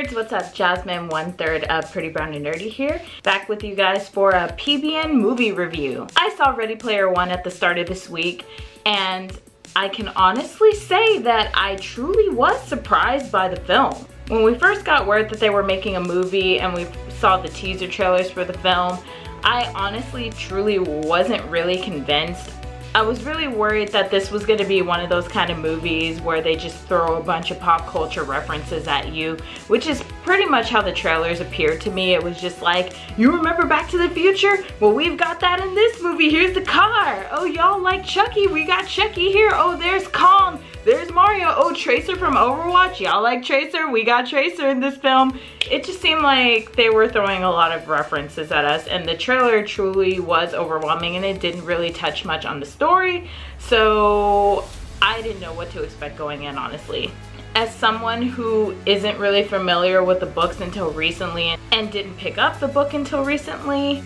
nerds, what's up? Jasmine, 1/3 of Pretty Brown and Nerdy here, back with you guys for a PBN movie review. I saw Ready Player One at the start of this week, and I can honestly say that I truly was surprised by the film. When we first got word that they were making a movie and we saw the teaser trailers for the film, I honestly truly wasn't really convinced. I was really worried that this was going to be one of those kind of movies where they just throw a bunch of pop culture references at you, which is pretty much how the trailers appeared to me. It was just like, you remember Back to the Future? Well, we've got that in this movie. Here's the car. Oh, y'all like Chucky? We got Chucky here. Oh, there's Kong. There's Mario. Oh, Tracer from Overwatch. Y'all like Tracer? We got Tracer in this film. It just seemed like they were throwing a lot of references at us, and the trailer truly was overwhelming, and it didn't really touch much on the story, so I didn't know what to expect going in, honestly. As someone who isn't really familiar with the books until recently and didn't pick up the book until recently,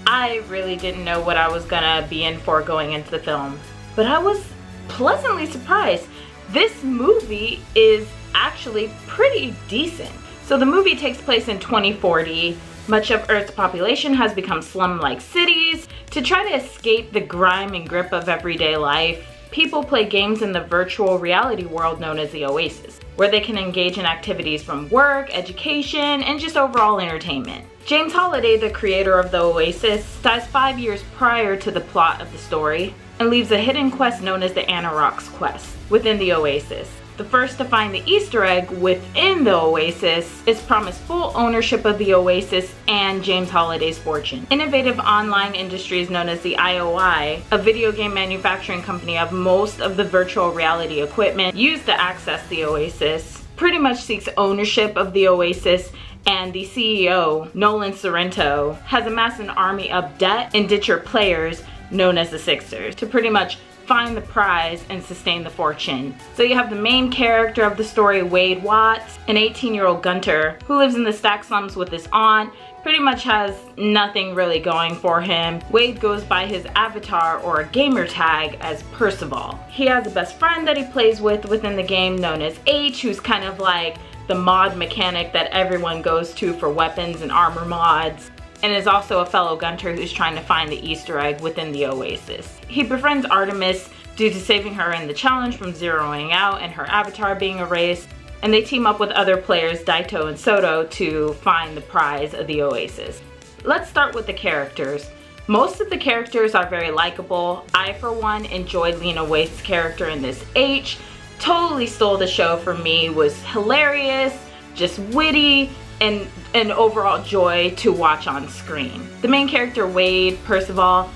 I really didn't know what I was gonna be in for going into the film. But I was pleasantly surprised. This movie is actually pretty decent. So the movie takes place in 2040. Much of Earth's population has become slum-like cities. To try to escape the grime and grip of everyday life, people play games in the virtual reality world known as the Oasis, where they can engage in activities from work, education, and just overall entertainment. James Holiday, the creator of the Oasis, dies 5 years prior to the plot of the story and leaves a hidden quest known as the Anorak's Quest within the Oasis. The first to find the Easter egg within the Oasis is promised full ownership of the Oasis and James Holiday's fortune. Innovative online industries known as the IOI, a video game manufacturing company of most of the virtual reality equipment used to access the Oasis, pretty much seeks ownership of the Oasis, and the CEO, Nolan Sorrento, has amassed an army of debt and ditcher players known as the Sixers to pretty much find the prize and sustain the fortune. So you have the main character of the story, Wade Watts, an 18-year-old Gunter who lives in the Stack slums with his aunt, pretty much has nothing really going for him. Wade goes by his avatar or gamer tag as Percival. He has a best friend that he plays with within the game known as H, who's kind of like the mod mechanic that everyone goes to for weapons and armor mods, and is also a fellow Gunter who's trying to find the Easter egg within the Oasis. He befriends Artemis due to saving her in the challenge from zeroing out and her avatar being erased, and they team up with other players, Daito and Soto, to find the prize of the Oasis. Let's start with the characters. Most of the characters are very likable. I, for one, enjoyed Lena Waithe's character in this H. Totally stole the show for me, was hilarious, just witty, and an overall joy to watch on screen. The main character, Wade, Percival,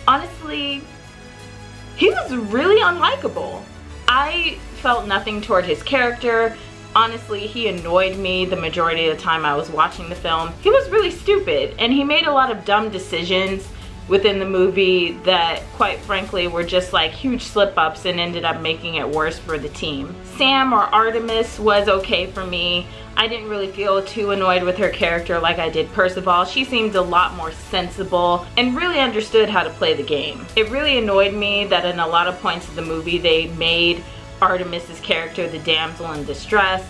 honestly, he was really unlikable. I felt nothing toward his character. Honestly, he annoyed me the majority of the time I was watching the film. He was really stupid, and he made a lot of dumb decisions within the movie that, quite frankly, were just like huge slip-ups and ended up making it worse for the team. Sam, or Artemis, was okay for me. I didn't really feel too annoyed with her character like I did Percival. She seemed a lot more sensible and really understood how to play the game. It really annoyed me that in a lot of points of the movie they made Artemis's character the damsel in distress,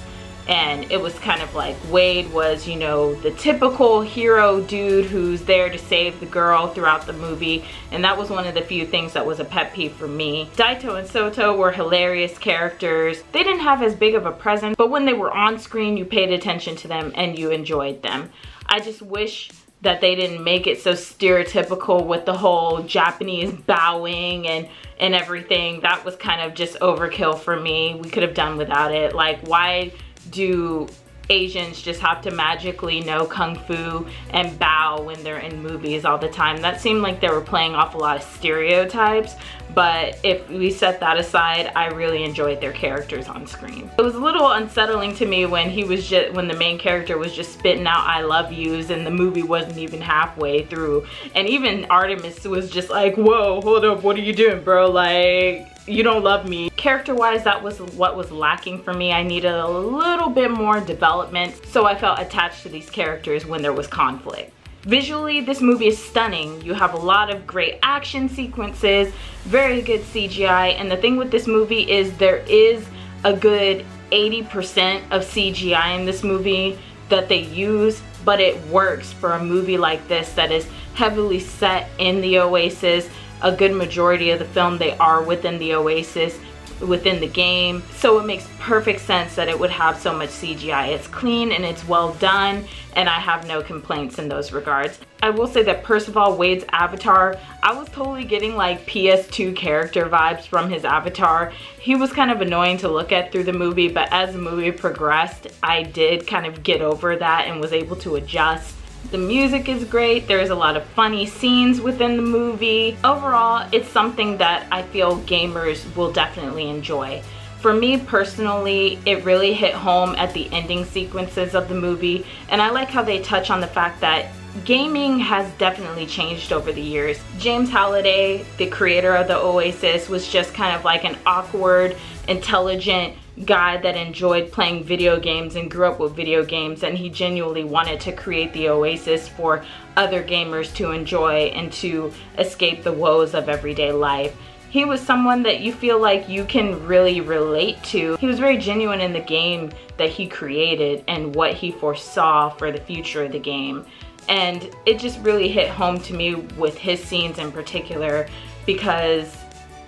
and it was kind of like Wade was, you know, the typical hero dude who's there to save the girl throughout the movie, and that was one of the few things that was a pet peeve for me. Daito and Soto were hilarious characters. They didn't have as big of a presence, but when they were on screen, you paid attention to them and you enjoyed them. I just wish that they didn't make it so stereotypical with the whole Japanese bowing and everything. That was kind of just overkill for me. We could have done without it. Like, why do Asians just have to magically know kung fu and bow when they're in movies all the time? That seemed like they were playing off a lot of stereotypes, but if we set that aside, I really enjoyed their characters on screen. It was a little unsettling to me when when the main character was just spitting out I love yous and the movie wasn't even halfway through, and even Artemis was just like, whoa, hold up, what are you doing, bro? Like, you don't love me. Character-wise, that was what was lacking for me. I needed a little bit more development, so I felt attached to these characters when there was conflict. Visually, this movie is stunning. You have a lot of great action sequences, very good CGI, and the thing with this movie is there is a good 80% of CGI in this movie. that they use, but it works for a movie like this that is heavily set in the Oasis. A good majority of the film they are within the Oasis, within the game, so it makes perfect sense that it would have so much CGI. It's clean and it's well done, and I have no complaints in those regards. I will say that Percival Wade's avatar, I was totally getting like PS2 character vibes from his avatar. He was kind of annoying to look at through the movie, but as the movie progressed, I did kind of get over that and was able to adjust. The music is great. There's a lot of funny scenes within the movie. Overall, it's something that I feel gamers will definitely enjoy. For me personally, it really hit home at the ending sequences of the movie, and I like how they touch on the fact that gaming has definitely changed over the years. James Halliday, the creator of the Oasis, was just kind of like an awkward, intelligent guy that enjoyed playing video games and grew up with video games, and he genuinely wanted to create the Oasis for other gamers to enjoy and to escape the woes of everyday life. He was someone that you feel like you can really relate to. He was very genuine in the game that he created and what he foresaw for the future of the game. And it just really hit home to me with his scenes in particular, because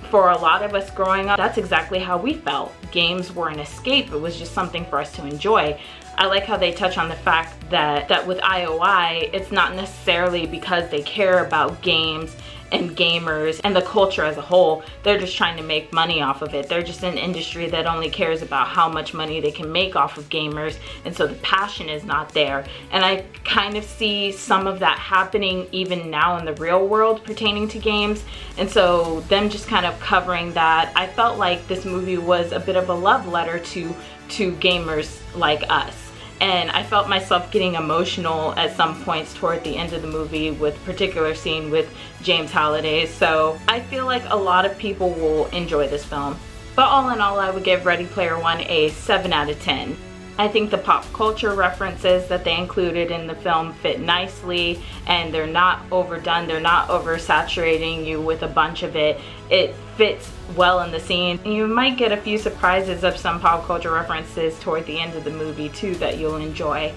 for a lot of us growing up, that's exactly how we felt. Games were an escape. It was just something for us to enjoy. I like how they touch on the fact that with IOI, it's not necessarily because they care about games and gamers and the culture as a whole. They're just trying to make money off of it. They're just an industry that only cares about how much money they can make off of gamers, and so the passion is not there. And I kind of see some of that happening even now in the real world pertaining to games, and so them just kind of covering that, I felt like this movie was a bit of a love letter to gamers like us. And I felt myself getting emotional at some points toward the end of the movie with a particular scene with James Halliday. So I feel like a lot of people will enjoy this film. But all in all, I would give Ready Player One a 7 out of 10. I think the pop culture references that they included in the film fit nicely, and they're not overdone, they're not oversaturating you with a bunch of it. It fits well in the scene. You might get a few surprises of some pop culture references toward the end of the movie too that you'll enjoy.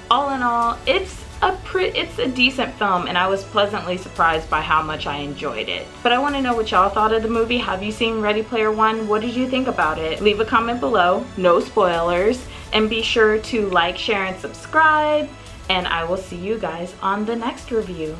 All in all, it's a decent film, and I was pleasantly surprised by how much I enjoyed it. But I want to know what y'all thought of the movie. Have you seen Ready Player One? What did you think about it? Leave a comment below, no spoilers, and be sure to like, share, and subscribe, and I will see you guys on the next review.